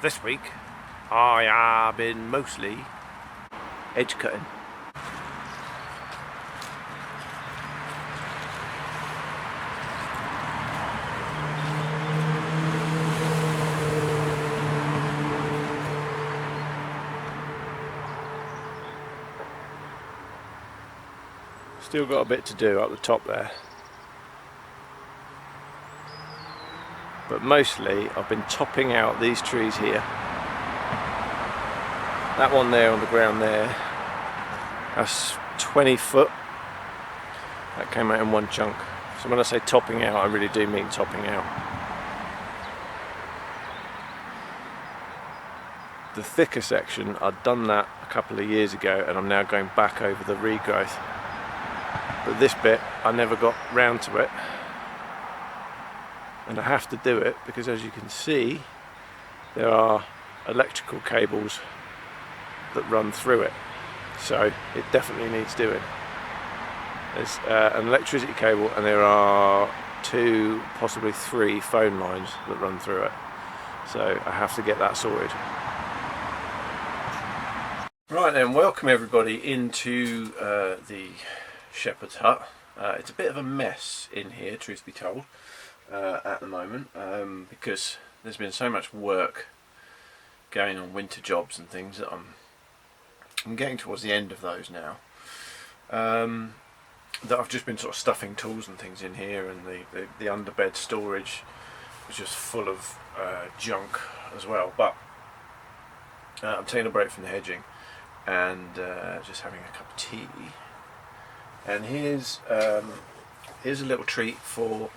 This week I have been mostly edge cutting. Still got a bit to do up the top there, but mostly I've been topping out these trees here. That one there on the ground there, that's 20 foot. That came out in one chunk. So when I say topping out, I really do mean topping out. The thicker section, I'd done that a couple of years ago and I'm now going back over the regrowth. But this bit, I never got round to it. And I have to do it because, as you can see, there are electrical cables that run through it. So it definitely needs doing. There's an electricity cable and there are 2, possibly 3 phone lines that run through it. So I have to get that sorted. Right then, welcome everybody into the shepherd's hut. It's a bit of a mess in here, truth be told, at the moment, because there's been so much work going on, winter jobs and things, that I'm getting towards the end of those now. That I've just been sort of stuffing tools and things in here, and the underbed storage was just full of junk as well. But I'm taking a break from the hedging and just having a cup of tea. And here's a little treat for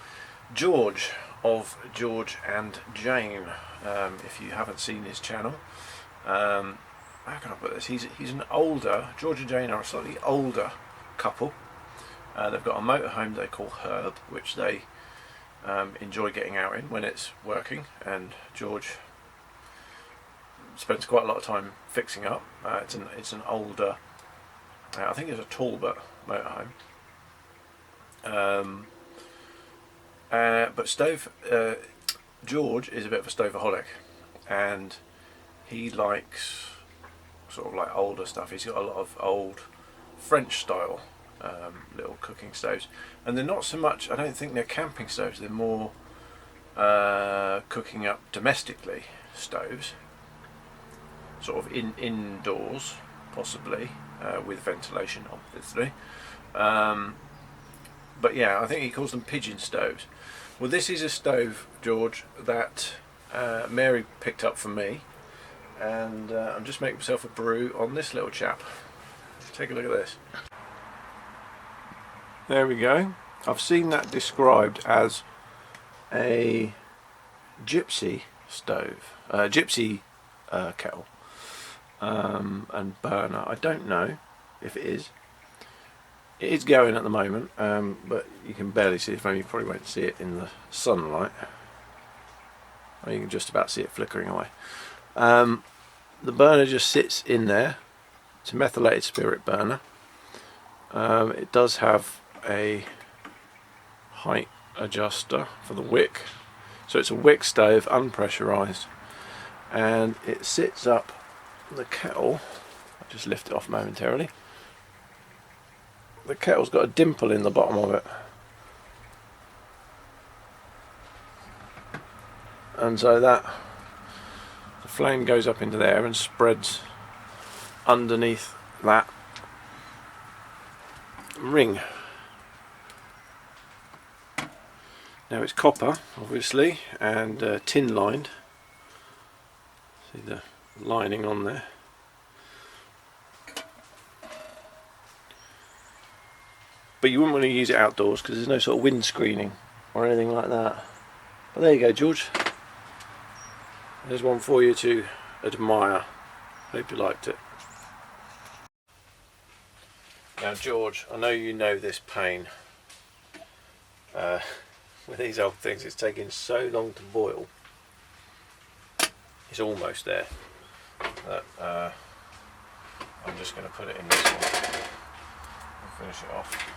George of George and Jane. If you haven't seen his channel, how can I put this? He's an older, George and Jane are a slightly older couple. They've got a motorhome they call Herb, which they enjoy getting out in when it's working, and George spends quite a lot of time fixing up. It's an older, I think it's a Talbot motorhome. But George is a bit of a stoveaholic, and he likes sort of like older stuff. He's got a lot of old French style little cooking stoves, and they're not so much, I don't think they're camping stoves, they're more cooking up domestically stoves, sort of indoors possibly, with ventilation obviously. But yeah, I think he calls them pigeon stoves. Well, this is a stove, George, that Mary picked up for me, and I'm just making myself a brew on this little chap. Take a look at this. There we go. I've seen that described as a gypsy stove, gypsy kettle and burner. I don't know if it is. It is going at the moment, but you can barely see it. You probably won't see it in the sunlight. Or you can just about see it flickering away. The burner just sits in there. It's a methylated spirit burner. It does have a height adjuster for the wick. So it's a wick stove, unpressurized. And it sits up the kettle. I'll just lift it off momentarily. The kettle's got a dimple in the bottom of it, and so that the flame goes up into there and spreads underneath that ring. Now it's copper obviously, and tin lined. See the lining on there. But you wouldn't want to use it outdoors because there's no sort of wind screening or anything like that. But there you go, George. There's one for you to admire. Hope you liked it. Now, George, I know you know this pain. With these old things, it's taking so long to boil. It's almost there. But, I'm just going to put it in this one and finish it off.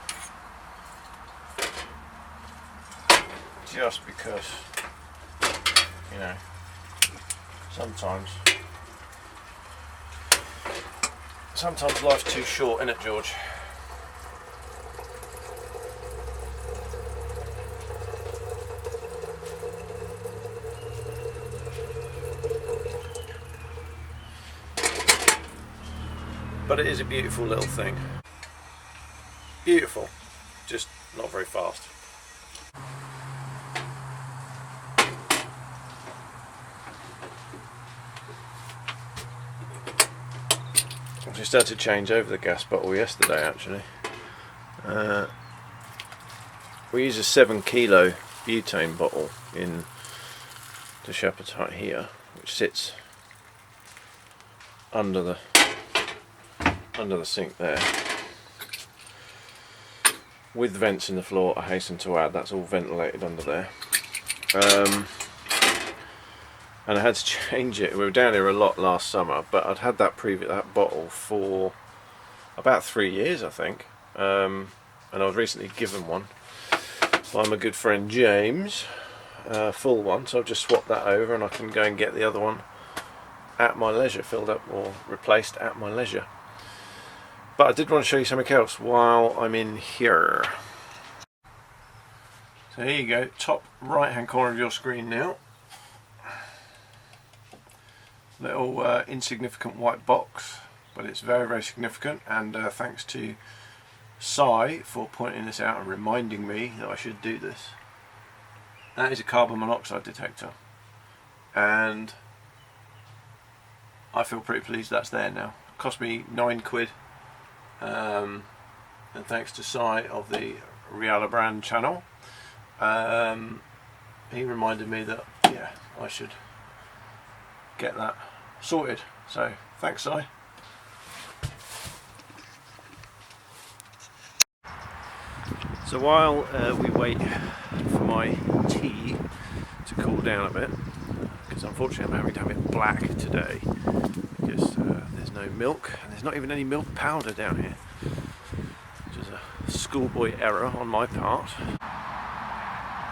Just because, you know, Sometimes life's too short, isn't it, George? But it is a beautiful little thing. Beautiful, just not very fast. I just had to change over the gas bottle yesterday actually. We use a 7 kilo butane bottle in the shepherd's hut here, which sits under the sink there, with vents in the floor. I hasten to add, that's all ventilated under there. And I had to change it. We were down here a lot last summer, but I'd had that bottle for about 3 years, I think. And I was recently given one by my good friend James, full one. So I've just swapped that over, and I can go and get the other one at my leisure, filled up or replaced at my leisure. But I did want to show you something else while I'm in here. So here you go, top right hand corner of your screen now. Little insignificant white box, but it's very, very significant, and thanks to Si for pointing this out and reminding me that I should do this. That is a carbon monoxide detector, and I feel pretty pleased that's there now. It cost me £9, and thanks to Si of the Riala Brand channel, he reminded me that, yeah, I should get that sorted. So thanks, Si. So while we wait for my tea to cool down a bit, because unfortunately I'm having to have it black today because there's no milk, and there's not even any milk powder down here, which is a schoolboy error on my part.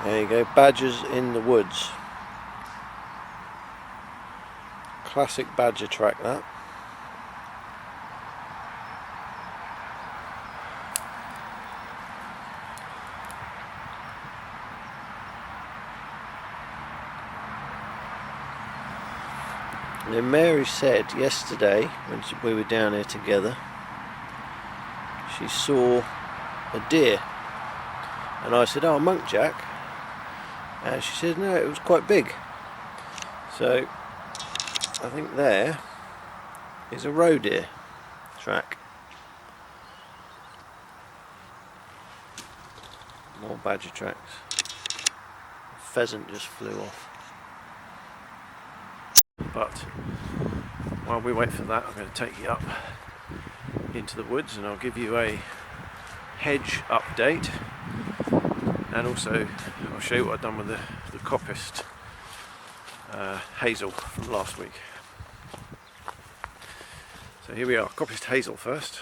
There you go, badgers in the woods. Classic badger track, that. Now Mary said yesterday when we were down here together, she saw a deer, and I said, "Oh, muntjac," and she said, "No, it was quite big." So I think there is a roe deer track. More badger tracks. A pheasant just flew off. But while we wait for that, I'm going to take you up into the woods, and I'll give you a hedge update, and also I'll show you what I've done with the coppiced hazel from last week. So here we are, coppiced hazel first.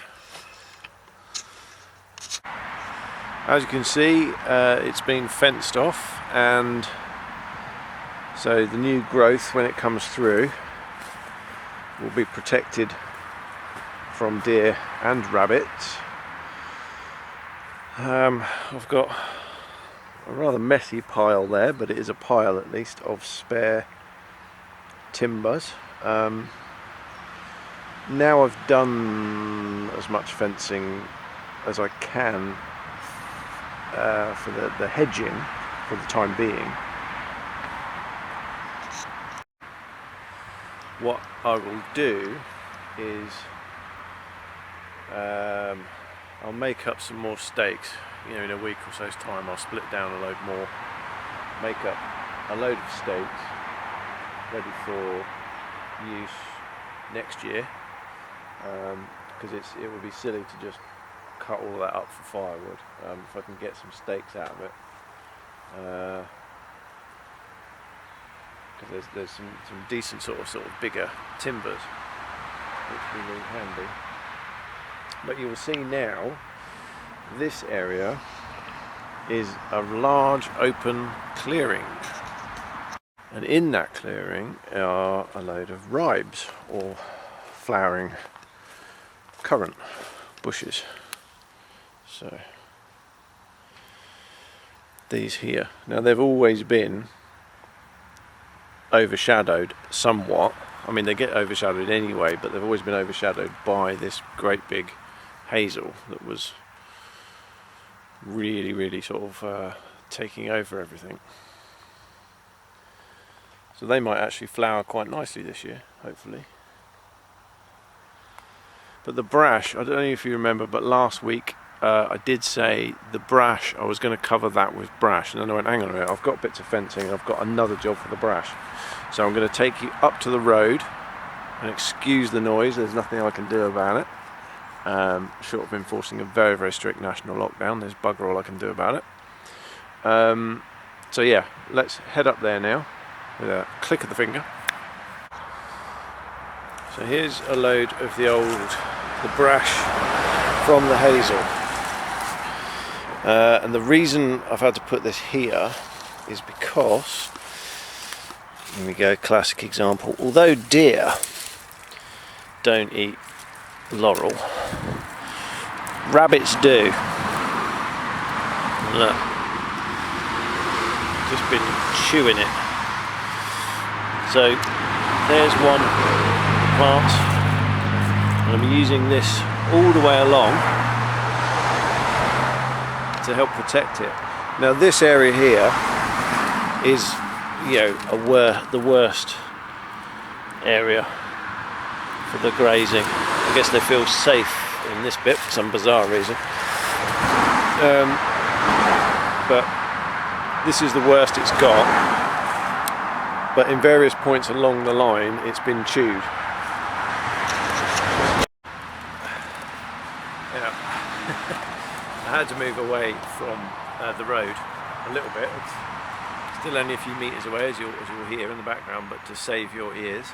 As you can see, it's been fenced off, and so the new growth, when it comes through, will be protected from deer and rabbits. I've got a rather messy pile there, but it is a pile at least of spare timbers. Now I've done as much fencing as I can for the hedging for the time being. What I will do is I'll make up some more stakes. In a week or so's time I'll split down a load more, make up a load of stakes ready for use next year, because it would be silly to just cut all of that up for firewood. If I can get some stakes out of it, because there's some decent sort of bigger timbers which will be really handy. But you will see now, this area is a large open clearing. And in that clearing are a load of ribes, or flowering currant bushes. So these here, now they've always been overshadowed somewhat. I mean, they get overshadowed anyway, but they've always been overshadowed by this great big hazel that was really sort of taking over everything. So they might actually flower quite nicely this year, hopefully. But the brash, I don't know if you remember, but last week I did say the brash, I was going to cover that with brash, and then I went, hang on a minute, I've got bits of fencing and I've got another job for the brash. So I'm going to take you up to the road, and excuse the noise, there's nothing I can do about it. Short of enforcing a very strict national lockdown, there's bugger all I can do about it. So yeah, let's head up there now with a click of the finger. So here's a load of the brash from the hazel. And the reason I've had to put this here is because, here we go, classic example, although deer don't eat laurel, rabbits do. Look, just been chewing it. So there's one plant, and I'm using this all the way along to help protect it. Now this area here is, you know, the worst area for the grazing. I guess they feel safe in this bit for some bizarre reason. But this is the worst it's got. But in various points along the line, it's been chewed. Yeah. I had to move away from the road a little bit. It's still only a few metres away, as you'll hear in the background, but to save your ears.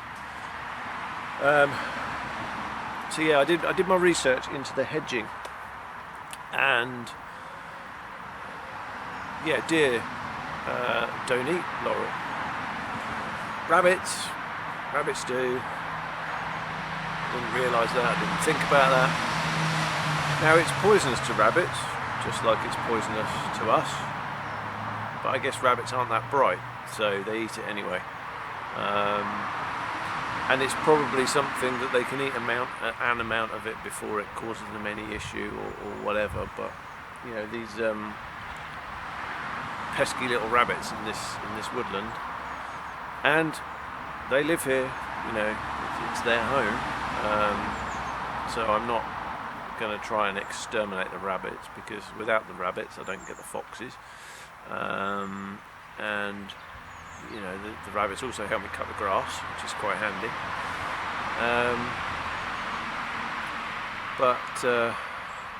So yeah, I did my research into the hedging, and yeah, deer don't eat laurel. Rabbits do. Didn't realise that, didn't think about that. Now it's poisonous to rabbits, just like it's poisonous to us. But I guess rabbits aren't that bright, so they eat it anyway. And it's probably something that they can eat an amount of it before it causes them any issue or whatever. But you know, these pesky little rabbits in this woodland, and they live here. You know, it's their home. So I'm not going to try and exterminate the rabbits, because without the rabbits I don't get the foxes. And you know, the rabbits also help me cut the grass, which is quite handy.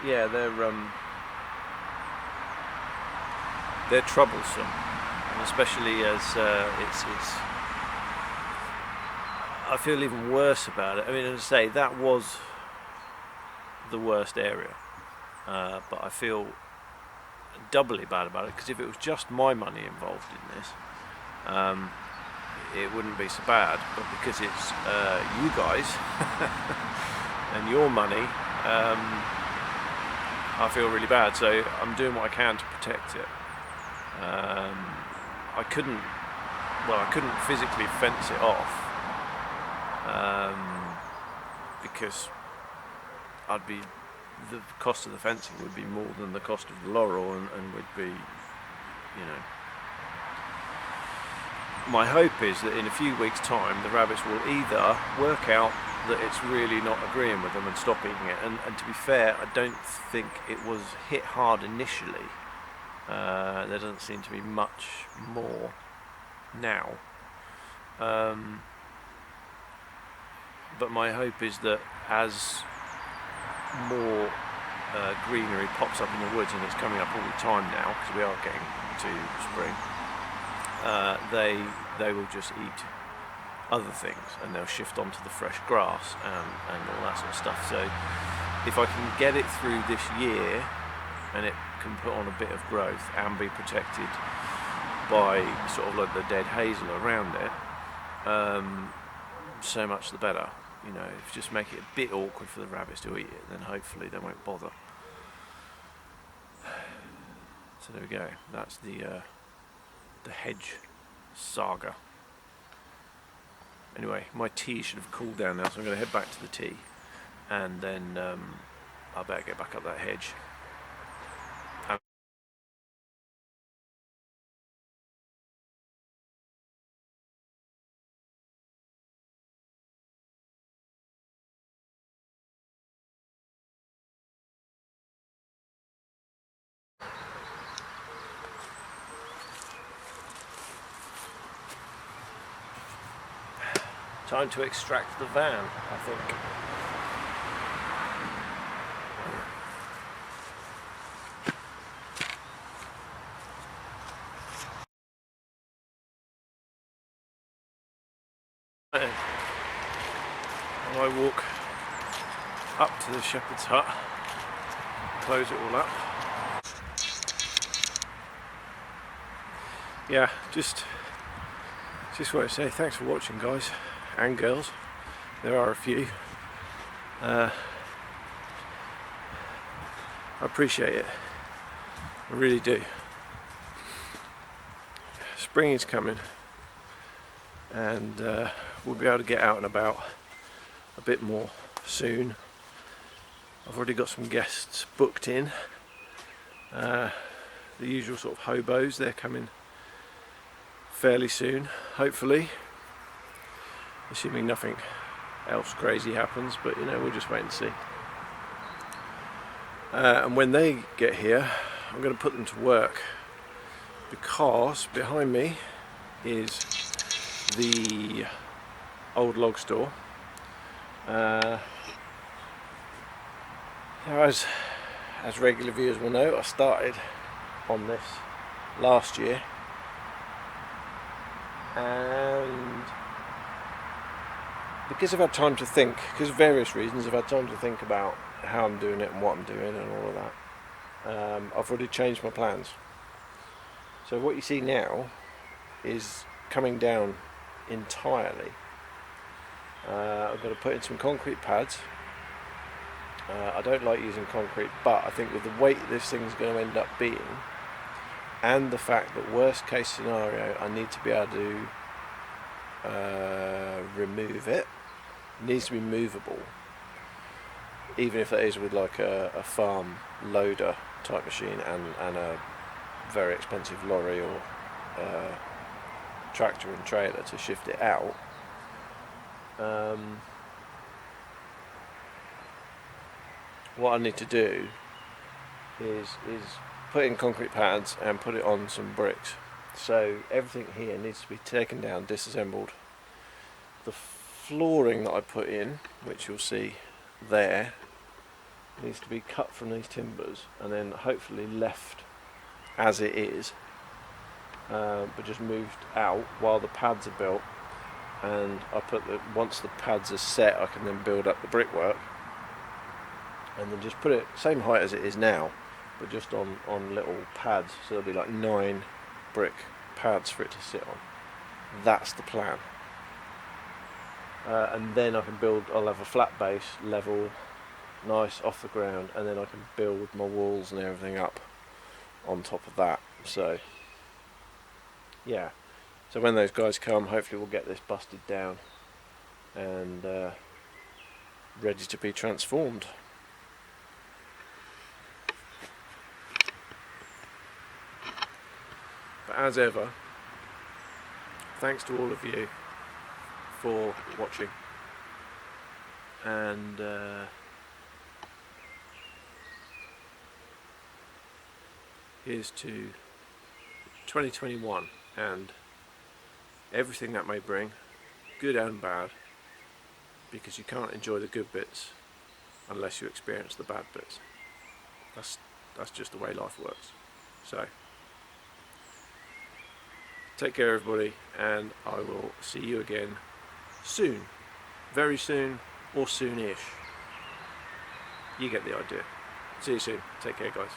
Yeah, they're troublesome, and especially as it's. I feel even worse about it. I mean, as I say, that was the worst area, but I feel doubly bad about it, because if it was just my money involved in this, it wouldn't be so bad, but because it's you guys and your money, I feel really bad. So I'm doing what I can to protect it. I couldn't physically fence it off, because the cost of the fencing would be more than the cost of the laurel, and would be, you know. My hope is that in a few weeks' time the rabbits will either work out that it's really not agreeing with them and stop eating it, and to be fair, I don't think it was hit hard initially. There doesn't seem to be much more now. But my hope is that as more greenery pops up in the woods, and it's coming up all the time now because we are getting to spring, they will just eat other things, and they'll shift onto the fresh grass and all that sort of stuff. So if I can get it through this year and it can put on a bit of growth and be protected by sort of like the dead hazel around it, so much the better. You know, if you just make it a bit awkward for the rabbits to eat it, then hopefully they won't bother. So there we go. That's the hedge saga. Anyway, my tea should have cooled down now, so I'm going to head back to the tea, and then I better get back up that hedge. Time to extract the van, I think. And I walk up to the shepherd's hut, close it all up. Yeah, just want to say thanks for watching, guys and girls. There are a few. I appreciate it. I really do. Spring is coming, and we'll be able to get out and about a bit more soon. I've already got some guests booked in. The usual sort of hobos, they're coming fairly soon, hopefully, assuming nothing else crazy happens, but you know, we'll just wait and see. And when they get here, I'm going to put them to work, because behind me is the old log store. Now, as regular viewers will know, I started on this last year, and because I've had time to think, because of various reasons, I've had time to think about how I'm doing it and what I'm doing and all of that. I've already changed my plans. So what you see now is coming down entirely. I'm going to put in some concrete pads. I don't like using concrete, but I think with the weight this thing's going to end up being, and the fact that worst case scenario I need to be able to remove it, needs to be movable, even if that is with like a farm loader type machine and a very expensive lorry or tractor and trailer to shift it out. What I need to do is put in concrete pads and put it on some bricks. So everything here needs to be taken down, disassembled. The flooring that I put in, which you'll see there, needs to be cut from these timbers and then hopefully left as it is, but just moved out while the pads are built. And once the pads are set, I can then build up the brickwork and then just put it same height as it is now, but just on little pads, so there'll be like 9 brick pads for it to sit on. That's the plan. And then I'll have a flat base, level, nice off the ground, and then I can build my walls and everything up on top of that. So yeah, so when those guys come, hopefully we'll get this busted down and ready to be transformed. But as ever, thanks to all of you for watching, and here's to 2021 and everything that may bring, good and bad, because you can't enjoy the good bits unless you experience the bad bits. That's just the way life works. So take care, everybody, and I will see you again soon, very soon, or soonish. You get the idea. See you soon. Take care, guys.